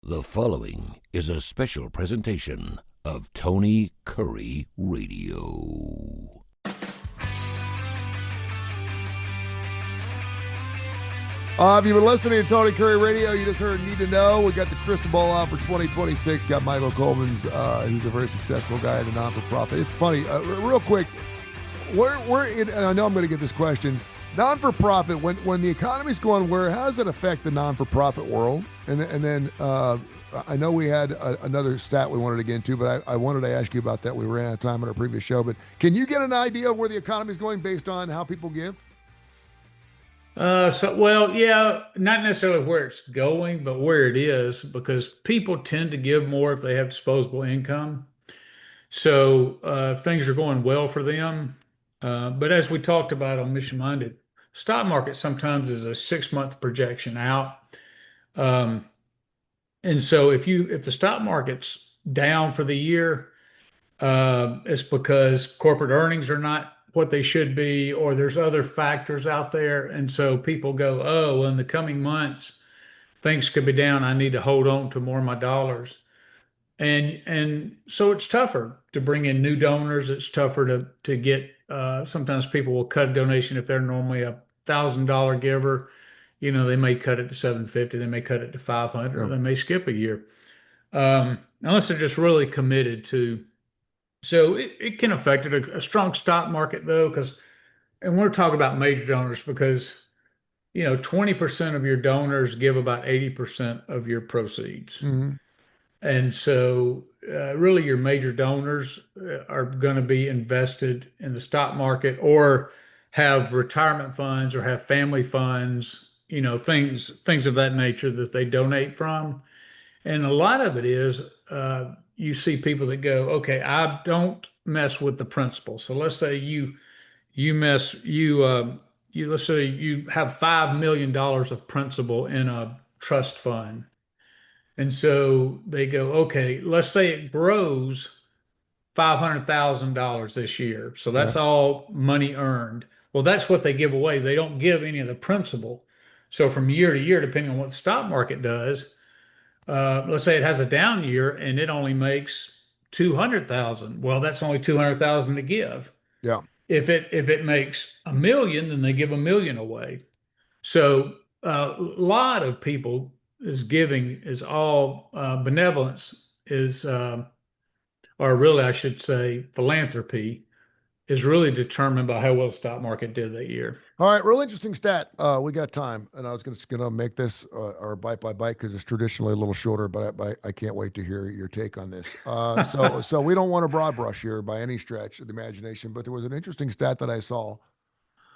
The following is a special presentation of Tony Kurre Radio. If you've been listening to Tony Kurre Radio, you just heard Need to Know. We got the crystal ball on for 2026. Got Michael Coleman's, who's a very successful guy in the non-for-profit. It's funny, real quick, we're in, and I know I'm going to get this question, non-for-profit, when the economy's going where, how does it affect the non-for-profit world? And then I know we had another stat we wanted to get into, but I wanted to ask you about that. We ran out of time on our previous show, but can you get an idea of where the economy is going based on how people give? Yeah, not necessarily where it's going, but where it is, because people tend to give more if they have disposable income. So things are going well for them. But as we talked about on Mission Minded, stock market sometimes is a 6-month projection out. And so if the stock market's down for the year, it's because corporate earnings are not what they should be, or there's other factors out there. And so people go, oh, well, in the coming months, things could be down. I need to hold on to more of my dollars. And so it's tougher to bring in new donors. It's tougher to get, sometimes people will cut a donation if they're normally $1,000 giver. You know, they may cut it to $750, they may cut it to $500, or they may skip a year. Unless they're just really committed to. So it can affect it. A strong stock market, though, and we're talking about major donors because, 20% of your donors give about 80% of your proceeds. Mm-hmm. And so really your major donors are going to be invested in the stock market or have retirement funds or have family funds, things of that nature that they donate from. And a lot of it is you see people that go, okay, I don't mess with the principal. So let's say let's say you have $5 million of principal in a trust fund. And so they go, okay, let's say it grows $500,000 this year. So that's all money earned. Well, that's what they give away. They don't give any of the principal. So from year to year, depending on what the stock market does, let's say it has a down year and it only makes 200,000. Well, that's only 200,000 to give. Yeah. If it makes $1 million, then they give $1 million away. So a lot of people is giving is all benevolence or really I should say philanthropy is really determined by how well the stock market did that year. All right, real interesting stat. We got time, and I was going to make this our bite by bite because it's traditionally a little shorter, but I can't wait to hear your take on this. So we don't want to broad brush here by any stretch of the imagination, but there was an interesting stat that I saw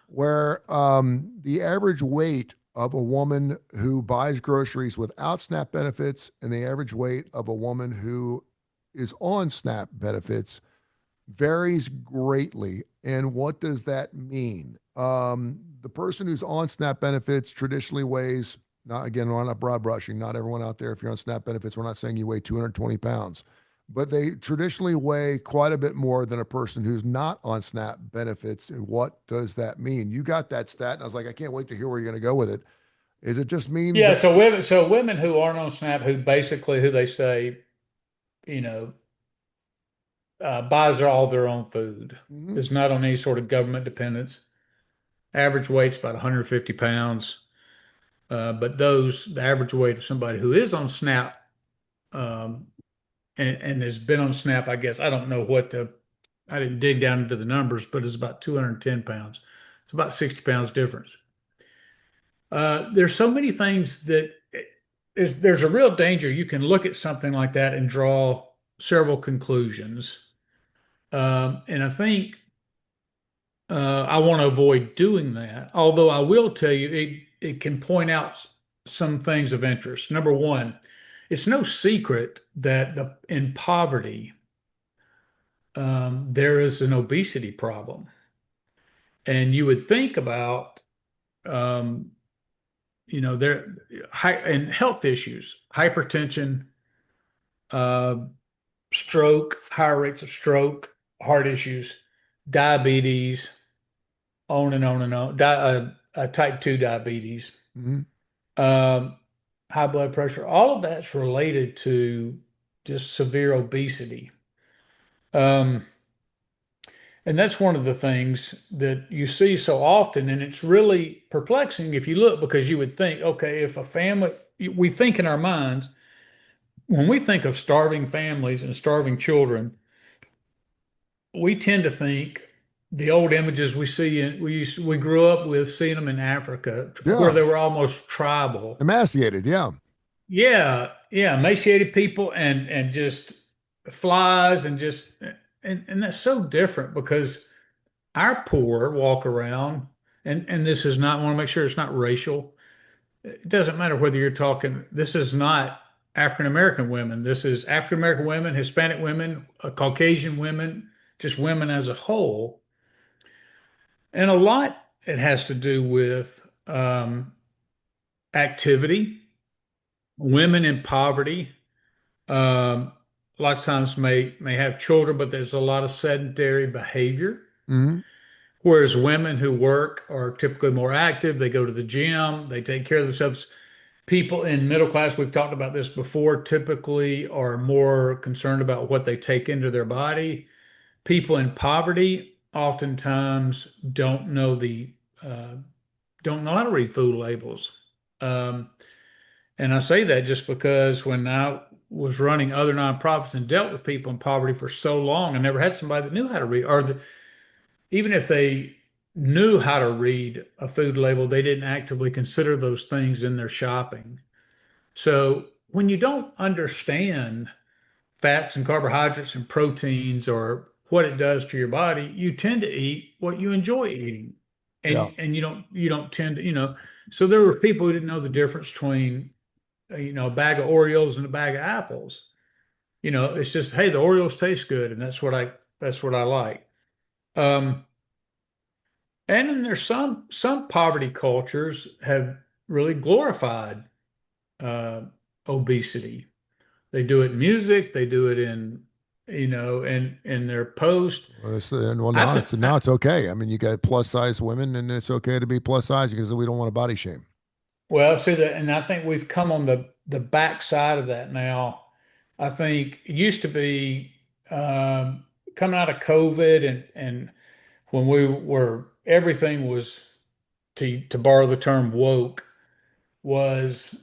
where the average weight of a woman who buys groceries without SNAP benefits and the average weight of a woman who is on SNAP benefits varies greatly. And what does that mean? The person who's on SNAP benefits traditionally weighs, we're not broad brushing, not everyone out there, if you're on SNAP benefits, we're not saying you weigh 220 pounds, but they traditionally weigh quite a bit more than a person who's not on SNAP benefits. And what does that mean? You got that stat, and I was like, I can't wait to hear where you're going to go with it. Is it just mean? Yeah, so women who aren't on SNAP, who they say, buys all their own food, is not on any sort of government dependence. Average weight's about 150 pounds. But the average weight of somebody who is on SNAP and has been on SNAP, I guess, I don't know I didn't dig down into the numbers, but it's about 210 pounds. It's about 60 pounds difference. There's so many things that there's a real danger. You can look at something like that and draw several conclusions. And I think I want to avoid doing that. Although I will tell you, it can point out some things of interest. Number one, it's no secret that in poverty, there is an obesity problem. And you would think about, and health issues, hypertension, stroke, higher rates of stroke, heart issues, diabetes, on and on and on, type 2 diabetes. high blood pressure, all of that's related to just severe obesity. Um, and that's one of the things that you see so often. And it's really perplexing if you look, because you would think, okay, if a family, we think in our minds, when we think of starving families and starving children, we tend to think the old images we see in, we grew up with seeing them in Africa where Yeah. they were almost tribal. Emaciated. Yeah. Yeah, yeah, emaciated people and just flies and just and that's so different because our poor walk around, and this is not, I want to make sure it's not racial. It doesn't matter whether you're talking, this is not African American women. This is African American women, Hispanic women, Caucasian women, just women as a whole. And a lot it has to do with activity, women in poverty. Um, Lots of times may have children, but there's a lot of sedentary behavior. Hmm. Whereas women who work are typically more active. They go to the gym, they take care of themselves. People in middle class, we've talked about this before, typically are more concerned about what they take into their body. People in poverty oftentimes uh, don't know how to read food labels. Um, and I say that just because when I was running other nonprofits and dealt with people in poverty for so long, I never had somebody that knew how to read, even if they knew how to read a food label, they didn't actively consider those things in their shopping. So when you don't understand fats and carbohydrates and proteins or what it does to your body, you tend to eat what you enjoy eating. Yeah. And you don't tend to, so there were people who didn't know the difference between a bag of Oreos and a bag of apples. It's just, hey, the Oreos taste good, and that's what I like. Um, and then there's some poverty cultures have really glorified uh, obesity. They do it in music, they do it in their post. Well, I, now th- it's okay. I mean, you got plus size women, and it's okay to be plus size because we don't want to body shame. well, see that, and I think we've come on the backside of that now. I think it used to be coming out of COVID and when we were everything was, to borrow the term woke, was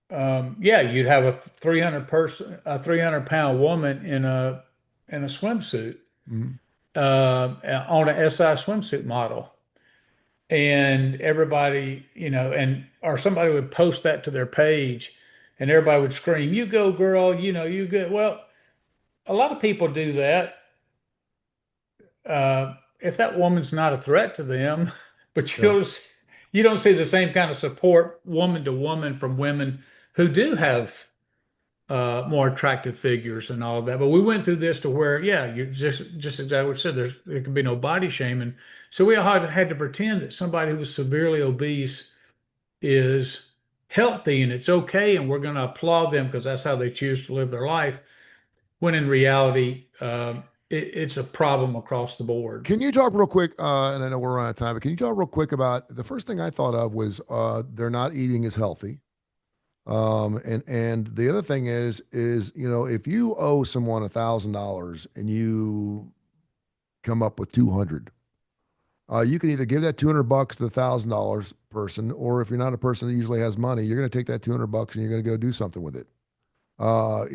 yeah, you'd have a 300 pound woman in a swimsuit Mhm. on a SI swimsuit model, and everybody, and or somebody would post that to their page, and everybody would scream, "You go, girl! You go." Well, a lot of people do that. If that woman's not a threat to them, but Yeah. you don't see the same kind of support woman to woman from women who do have more attractive figures and all of that. But we went through this to where, yeah, you just exactly what you said. There can be no body shaming. So we all had to pretend that somebody who was severely obese is healthy and it's okay, and we're going to applaud them because that's how they choose to live their life. When in reality, it's a problem across the board. Can you talk real quick? And I know we're out of time, but can you talk real quick about the first thing I thought of was they're not eating as healthy. And the other thing is if you owe someone $1,000 and you come up with 200, you can either give that 200 bucks to the $1,000 person, or if you're not a person that usually has money, you're going to take that 200 bucks and you're going to go do something with it.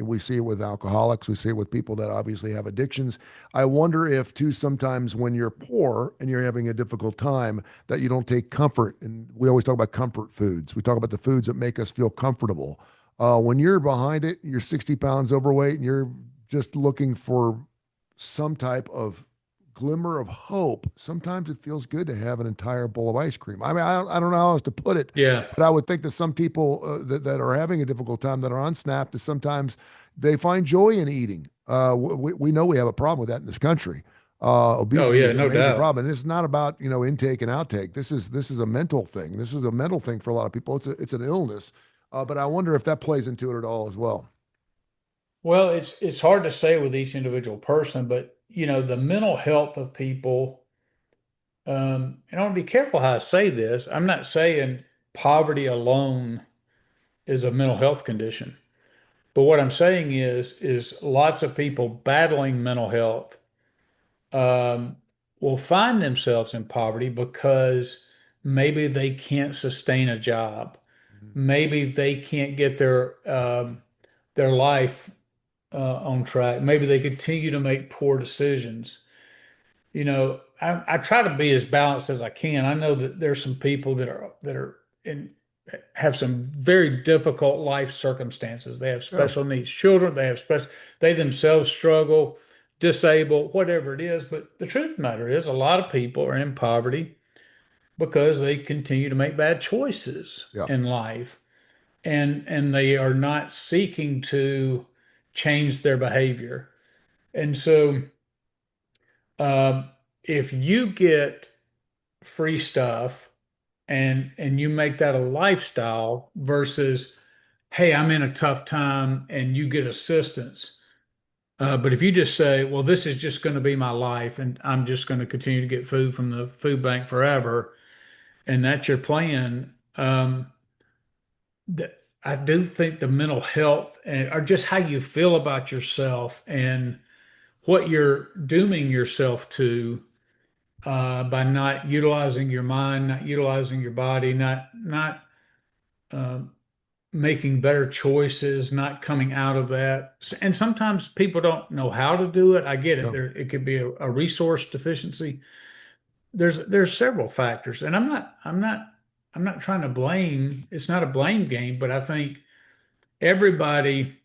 We see it with alcoholics. We see it with people that obviously have addictions. I wonder if, too, sometimes when you're poor and you're having a difficult time, that you don't take comfort. And we always talk about comfort foods. We talk about the foods that make us feel comfortable. When you're behind it, you're 60 pounds overweight, and you're just looking for some type of glimmer of hope. Sometimes it feels good to have an entire bowl of ice cream. I mean, I don't know how else to put it, Yeah. but I would think that some people that are having a difficult time, that are on SNAP, that sometimes they find joy in eating. We know we have a problem with that in this country. Oh, Obesity yeah, is a no major doubt. problem, and it's not about intake and outtake. This is a mental thing. This is a mental thing for a lot of people. It's an illness, but I wonder if that plays into it at all as well. Well, it's hard to say with each individual person, but the mental health of people, and I want to be careful how I say this. I'm not saying poverty alone is a mental health condition. But what I'm saying is lots of people battling mental health um, will find themselves in poverty because maybe they can't sustain a job. Mhm. Maybe they can't get their life on track. Maybe they continue to make poor decisions. I try to be as balanced as I can. I know that there's some people that are in have some very difficult life circumstances. They have Yeah. special needs children. They themselves struggle, disabled, whatever it is. But the truth of the matter is, a lot of people are in poverty because they continue to make bad choices Yeah. in life, and they are not seeking to change their behavior. And so, um, if you get free stuff and you make that a lifestyle versus, hey, I'm in a tough time and you get assistance. But if you just say, well, this is just going to be my life and I'm just going to continue to get food from the food bank forever, and that's your plan, that I do think the mental health or just how you feel about yourself and what you're dooming yourself to by not utilizing your mind, not utilizing your body, not uh, making better choices, not coming out of that. And sometimes people don't know how to do it. I get it. Yeah. It could be a resource deficiency. There's several factors, and I'm not trying to blame. It's not a blame game, but I think everybody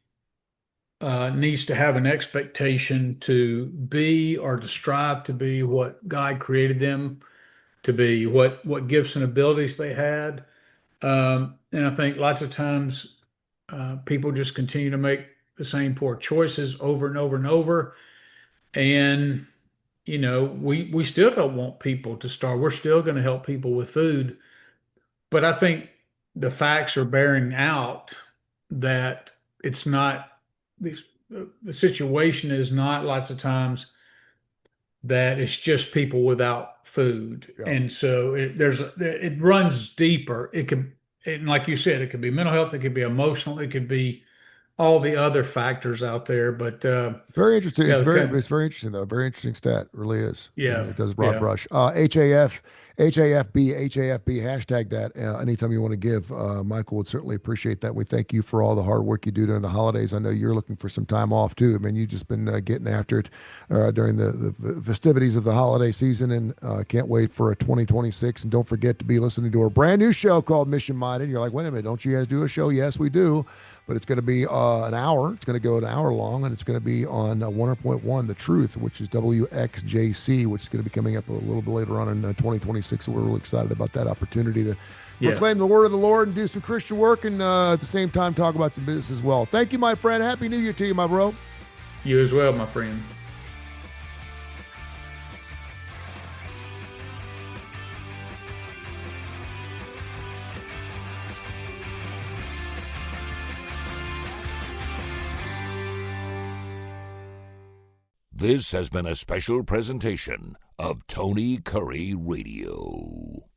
needs to have an expectation to be or to strive to be what God created them to be, what gifts and abilities they had. And I think lots of times people just continue to make the same poor choices over and over and over. And, we still don't want people to starve. We're still going to help people with food. But I think the facts are bearing out that it's not, the situation is not lots of times that it's just people without food. Yeah. And so it runs deeper. And like you said, it could be mental health, it could be emotional, it could be all the other factors out there. But Very interesting. yeah, It's very interesting though. Very interesting stat. Really is. And yeah, it does broad yeah, brush. HAFB, hashtag that. Anytime you want to give, Michael would certainly appreciate that. We thank you for all the hard work you do during the holidays. I know you're looking for some time off too. I mean, you've just been getting after it during the festivities of the holiday season, and can't wait for a 2026. And don't forget to be listening to our brand new show called Mission Minded. You're like, wait a minute, don't you guys do a show? Yes, we do. But it's going to be an hour. It's going to go an hour long, and it's going to be on 100.1 The Truth, which is WXJC, which is going to be coming up a little bit later on in 2026. So we're really excited about that opportunity to proclaim the word of the Lord and do some Christian work, and at the same time talk about some business as well. Thank you, my friend. Happy New Year to you, my bro. You as well, my friend. This has been a special presentation of Tony Kurre Radio.